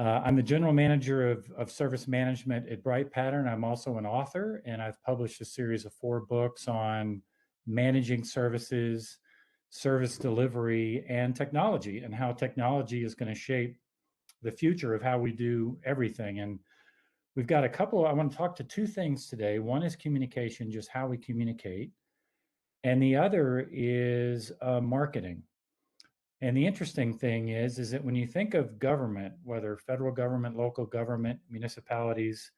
I'm the general manager of service management at Bright Pattern. I'm also an author, and I've published a series of 4 books on managing services, service delivery, and technology, and how technology is going to shape the future of how we do everything. And we've got a couple, I want to talk to 2 things today. One is communication, just how we communicate, and the other is marketing. And the interesting thing is that when you think of government, whether federal government, local government, municipalities,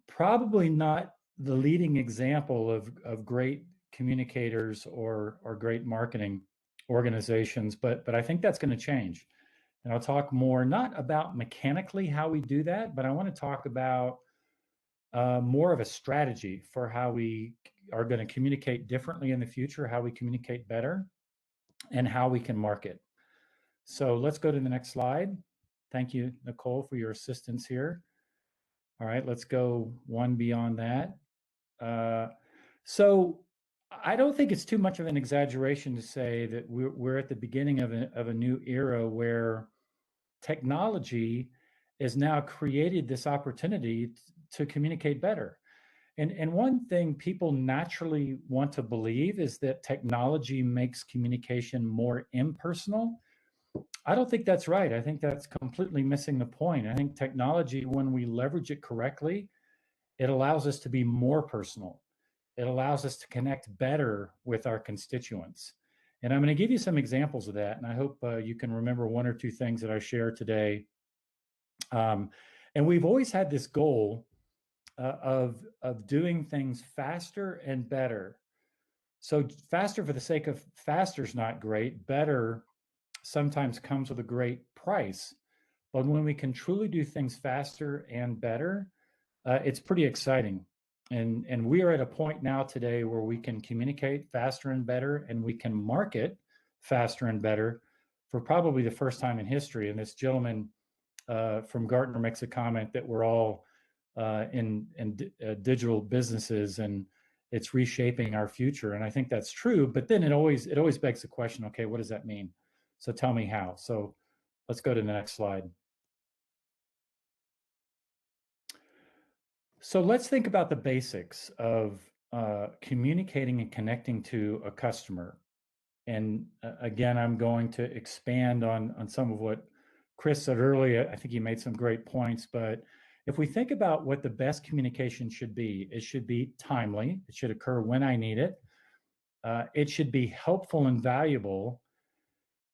probably not the leading example of great communicators or great marketing organizations, but I think that's going to change. And I'll talk more, not about mechanically how we do that, but I want to talk about more of a strategy for how we are going to communicate differently in the future, how we communicate better, and how we can market. So let's go to the next slide. Thank you, Nicole, for your assistance here. All right, let's go one beyond that. So I don't think it's too much of an exaggeration to say that we're at the beginning of a new era where technology has now created this opportunity to communicate better. And one thing people naturally want to believe is that technology makes communication more impersonal. I don't think that's right. I think that's completely missing the point. I think technology, when we leverage it correctly, it allows us to be more personal. It allows us to connect better with our constituents. And I'm going to give you some examples of that. And I hope you can remember 1 or 2 things that I share today. And we've always had this goal of doing things faster and better. So faster for the sake of faster is not great. Better sometimes comes with a great price. But when we can truly do things faster and better, it's pretty exciting. And we are at a point now today where we can communicate faster and better, and we can market faster and better for probably the first time in history. And this gentleman from Gartner makes a comment that we're all in digital businesses, and it's reshaping our future. And I think that's true. But then it always begs the question, okay, what does that mean? So tell me how. So let's go to the next slide. So let's think about the basics of communicating and connecting to a customer. And again, I'm going to expand on some of what Chris said earlier. I think he made some great points, but if we think about what the best communication should be, it should be timely. It should occur when I need it. It should be helpful and valuable.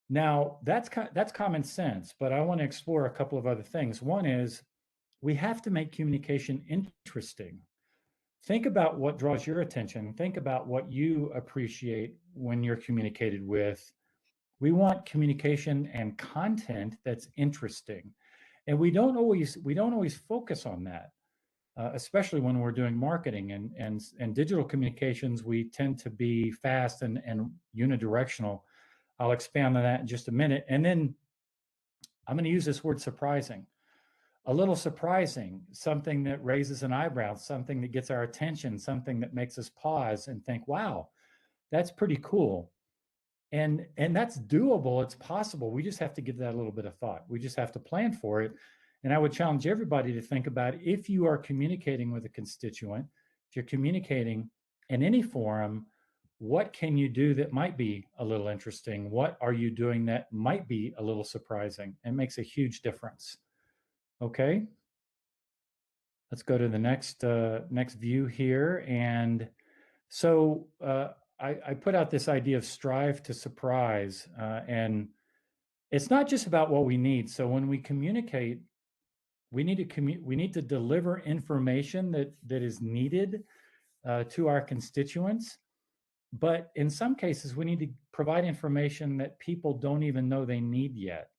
Now, that's common sense, but I want to explore a couple of other things. One is we have to make communication interesting. Think about what draws your attention. Think about what you appreciate when you're communicated with. We want communication and content that's interesting. And we don't always focus on that, especially when we're doing marketing and digital communications. We tend to be fast and unidirectional. I'll expand on that in just a minute. And then I'm going to use this word surprising. A little surprising, something that raises an eyebrow, something that gets our attention, something that makes us pause and think, wow, that's pretty cool. And that's doable. It's possible. We just have to give that a little bit of thought. We just have to plan for it. And I would challenge everybody to think about, if you are communicating with a constituent, if you're communicating in any forum, what can you do that might be a little interesting? What are you doing that might be a little surprising? It makes a huge difference. Okay, let's go to the next view here. And so I put out this idea of strive to surprise, and it's not just about what we need. So when we communicate, we need to deliver information that is needed to our constituents. But in some cases, we need to provide information that people don't even know they need yet.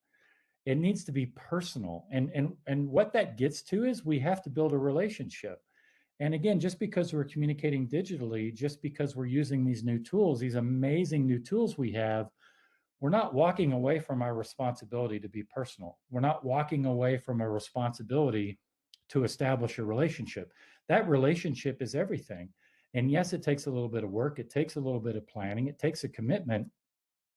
It needs to be personal. And what that gets to is we have to build a relationship. And again, just because we're communicating digitally, just because we're using these new tools, these amazing new tools we have, we're not walking away from our responsibility to be personal. We're not walking away from a responsibility to establish a relationship. That relationship is everything. And yes, it takes a little bit of work. It takes a little bit of planning. It takes a commitment,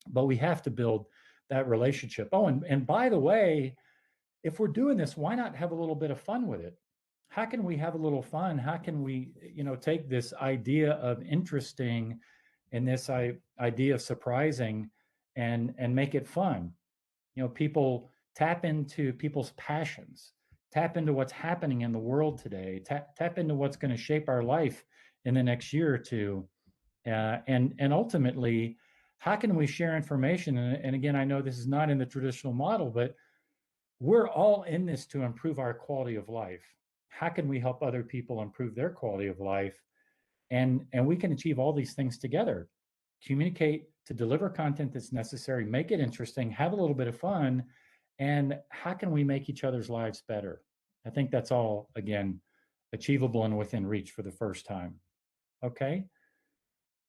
but we have to build that relationship. Oh, and by the way, if we're doing this, why not have a little bit of fun with it? How can we have a little fun? How can we, take this idea of interesting and this idea of surprising and make it fun? People tap into people's passions, tap into what's happening in the world today, tap into what's going to shape our life in the next year or two, and ultimately, how can we share information? And again, I know this is not in the traditional model, but we're all in this to improve our quality of life. How can we help other people improve their quality of life? And we can achieve all these things together. Communicate to deliver content that's necessary, make it interesting, have a little bit of fun, and how can we make each other's lives better? I think that's all, again, achievable and within reach for the first time. Okay.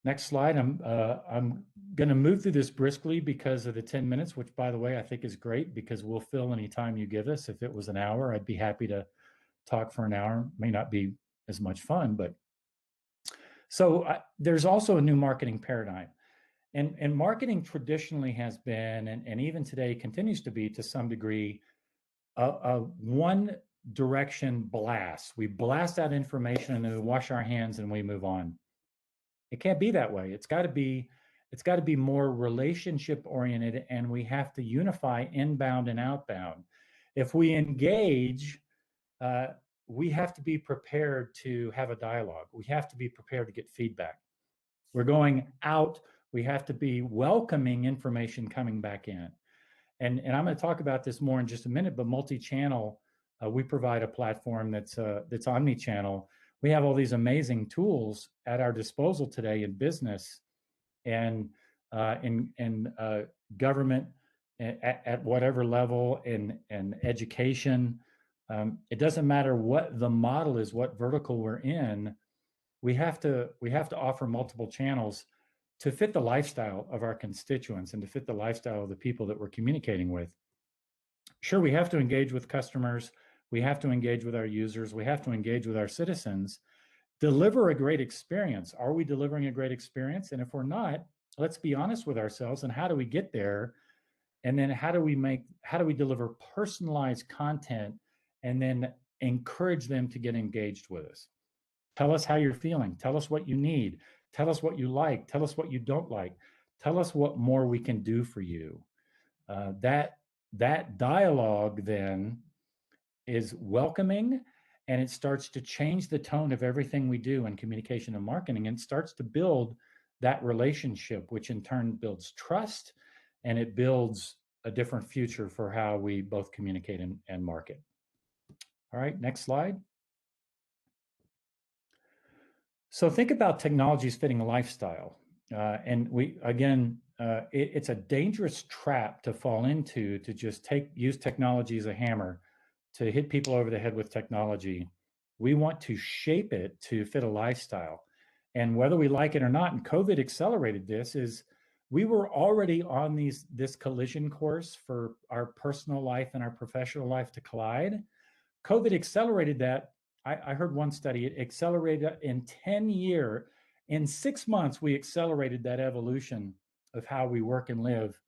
Next slide. I'm going to move through this briskly because of the 10 minutes, which, by the way, I think is great because we'll fill any time you give us. If it was an hour, I'd be happy to talk for an hour. May not be as much fun, but so there's also a new marketing paradigm. And marketing traditionally has been, and even today continues to be to some degree, a one direction blast. We blast out information and then we wash our hands and we move on. It can't be that way. It's got to be more relationship oriented, and we have to unify inbound and outbound. If we engage, uh, we have to be prepared to have a dialogue. We have to be prepared to get feedback. We're going out. We have to be welcoming information coming back in. And I'm going to talk about this more in just a minute, but multi-channel, we provide a platform that's omni-channel. We have all these amazing tools at our disposal today in business and in government at whatever level, in education. It doesn't matter what the model is, what vertical we're in. We have to offer multiple channels to fit the lifestyle of our constituents and to fit the lifestyle of the people that we're communicating with. Sure, we have to engage with customers, we have to engage with our users, we have to engage with our citizens, deliver a great experience. Are we delivering a great experience? And if we're not, let's be honest with ourselves, and how do we get there? And then how do we deliver personalized content and then encourage them to get engaged with us? Tell us how you're feeling. Tell us what you need. Tell us what you like. Tell us what you don't like. Tell us what more we can do for you. That dialogue then is welcoming, and it starts to change the tone of everything we do in communication and marketing, and starts to build that relationship, which in turn builds trust, and it builds a different future for how we both communicate and market. All right, next slide. So think about technologies fitting a lifestyle. And it's a dangerous trap to fall into, to just use technology as a hammer to hit people over the head with technology. We want to shape it to fit a lifestyle. And whether we like it or not, and COVID accelerated this, is we were already on this collision course for our personal life and our professional life to collide. COVID accelerated that. I heard one study, it accelerated in 10 years. In 6 months, we accelerated that evolution of how we work and live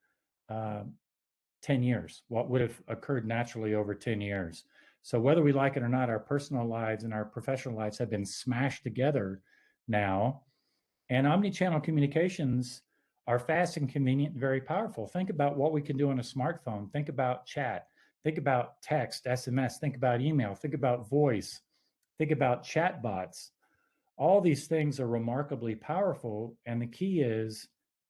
10 years, what would have occurred naturally over 10 years. So whether we like it or not, our personal lives and our professional lives have been smashed together now. And omni-channel communications are fast and convenient and very powerful. Think about what we can do on a smartphone. Think about chat. Think about text, SMS. Think about email. Think about voice. Think about chat bots. All these things are remarkably powerful. And the key is,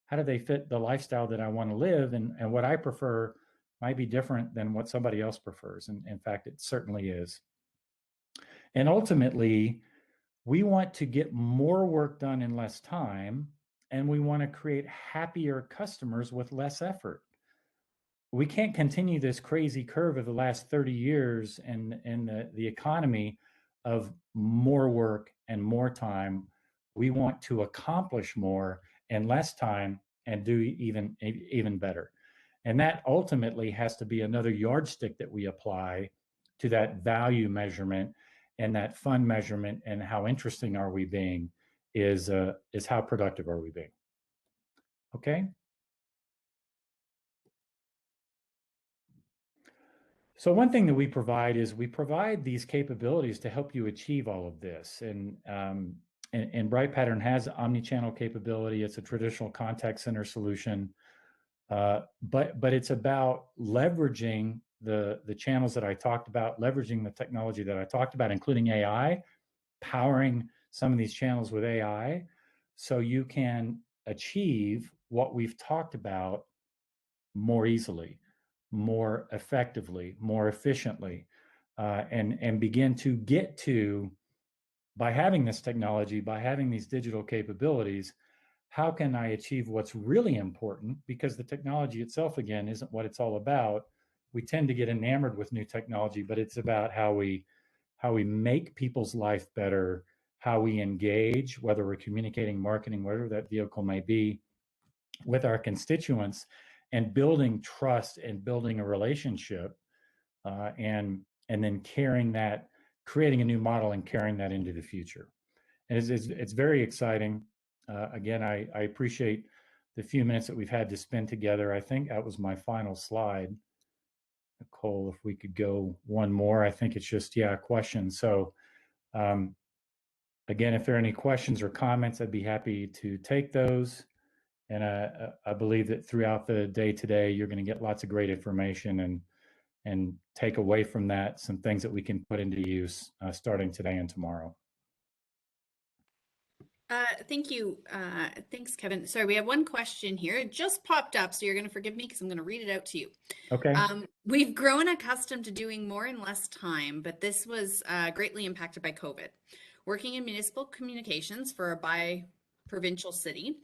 how do they fit the lifestyle that I want to live? And what I prefer might be different than what somebody else prefers. And in fact, it certainly is. And ultimately, we want to get more work done in less time, and we want to create happier customers with less effort. We can't continue this crazy curve of the last 30 years and the economy of more work and more time. We want to accomplish more in less time and do even better. And that ultimately has to be another yardstick that we apply to that value measurement, and that fun measurement, and how interesting are we being is how productive are we being. Okay. So one thing that we provide is we provide these capabilities to help you achieve all of this. And Bright Pattern has omni-channel capability. It's a traditional contact center solution, but it's about leveraging the channels that I talked about, leveraging the technology that I talked about, including AI, powering some of these channels with AI, so you can achieve what we've talked about more easily, more effectively, more efficiently, and begin to get to, by having this technology, by having these digital capabilities, how can I achieve what's really important? Because the technology itself, again, isn't what it's all about. We tend to get enamored with new technology, but it's about how we make people's life better, how we engage, whether we're communicating, marketing, whatever that vehicle may be, with our constituents, and building trust and building a relationship, and then carrying that, creating a new model and carrying that into the future. And it's very exciting. Again, I appreciate the few minutes that we've had to spend together. I think that was my final slide. Nicole, if we could go one more. I think it's just, yeah, questions. So um, again, if there are any questions or comments, I'd be happy to take those. And I believe that throughout the day today, you're going to get lots of great information and take away from that some things that we can put into use starting today and tomorrow. Thank you. Thanks, Kevin. Sorry, we have one question here. It just popped up, so you're going to forgive me because I'm going to read it out to you. Okay. We've grown accustomed to doing more in less time, but this was greatly impacted by COVID. Working in municipal communications for a bi-provincial city,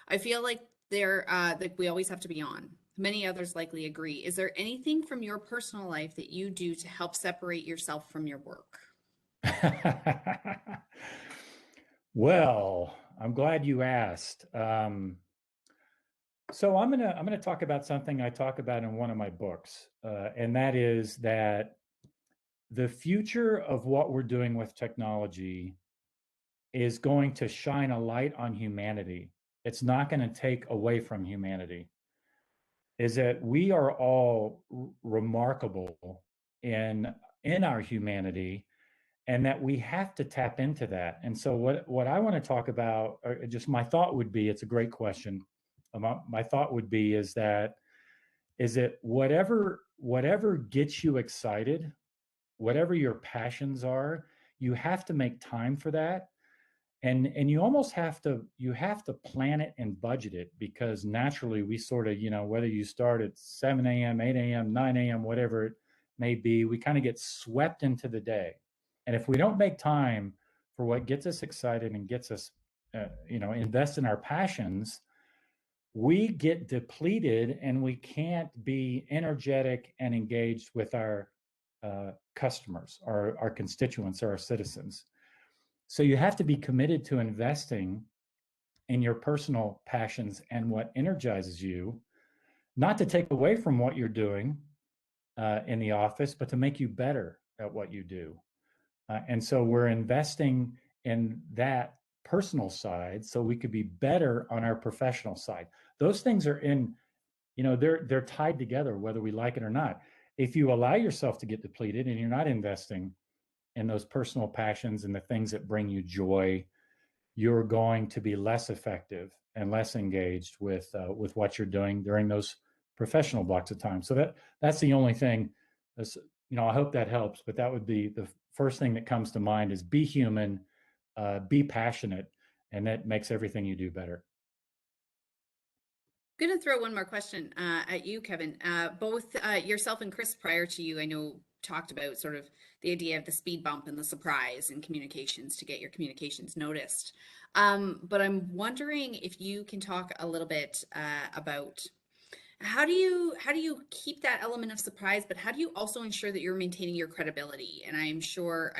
I feel like that we always have to be on. Many others likely agree. Is there anything from your personal life that you do to help separate yourself from your work? Well, I'm glad you asked. So I'm gonna talk about something I talk about in one of my books, and that is that the future of what we're doing with technology is going to shine a light on humanity. It's not going to take away from humanity. Is that we are all remarkable in our humanity, and that we have to tap into that. And so what I want to talk about, or just my thought would be, it's a great question. My thought would be is it whatever gets you excited, whatever your passions are, you have to make time for that. And you have to plan it and budget it, because naturally we sort of, whether you start at 7 a.m., 8 a.m., 9 a.m., whatever it may be, we kind of get swept into the day. And if we don't make time for what gets us excited and gets us, invest in our passions, we get depleted and we can't be energetic and engaged with our customers, our constituents, or our citizens. So you have to be committed to investing in your personal passions and what energizes you, not to take away from what you're doing in the office, but to make you better at what you do. And so we're investing in that personal side so we could be better on our professional side. Those things are they're tied together, whether we like it or not. If you allow yourself to get depleted and you're not investing in those personal passions and the things that bring you joy, you're going to be less effective and less engaged with what you're doing during those professional blocks of time. So that's the only thing. That's, I hope that helps. But that would be the first thing that comes to mind: is be human, be passionate, and that makes everything you do better. I'm going to throw one more question at you, Kevin. Both yourself and Chris, prior to you, I know, talked about sort of the idea of the speed bump and the surprise in communications to get your communications noticed. But I'm wondering if you can talk a little bit about how do you keep that element of surprise, but how do you also ensure that you're maintaining your credibility? And I'm sure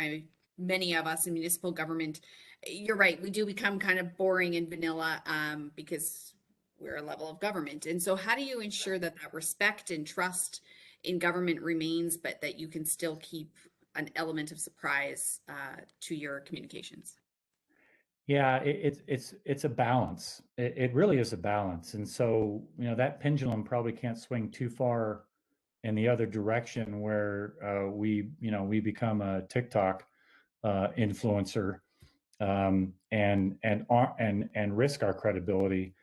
many of us in municipal government, you're right, we do become kind of boring and vanilla because we're a level of government. And so how do you ensure that that respect and trust in government remains, but that you can still keep an element of surprise to your communications? Yeah, it's a balance. It really is a balance. And so, that pendulum probably can't swing too far in the other direction where we become a TikTok influencer, and risk our credibility.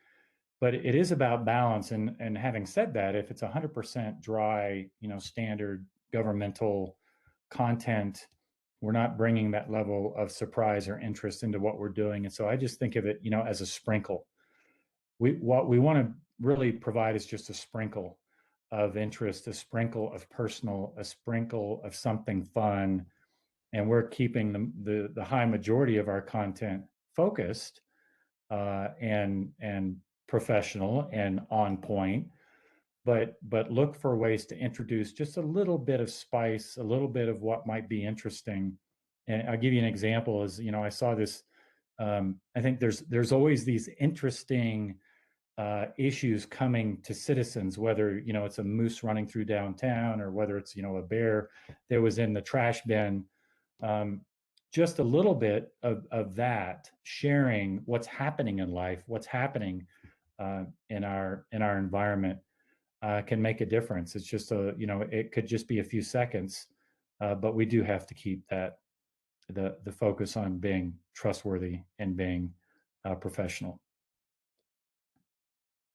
But it is about balance. And having said that, if it's 100% dry, standard governmental content, we're not bringing that level of surprise or interest into what we're doing. And so I just think of it, as a sprinkle. What we want to really provide is just a sprinkle of interest, a sprinkle of personal, a sprinkle of something fun, and we're keeping the high majority of our content focused, and professional and on point. But look for ways to introduce just a little bit of spice, a little bit of what might be interesting. And I'll give you an example. I saw this. I think there's always these interesting issues coming to citizens, whether it's a moose running through downtown, or whether it's a bear that was in the trash bin. Just a little bit of that, sharing what's happening in life, what's happening in our environment, can make a difference. It's just it could just be a few seconds, but we do have to keep the focus on being trustworthy and being professional.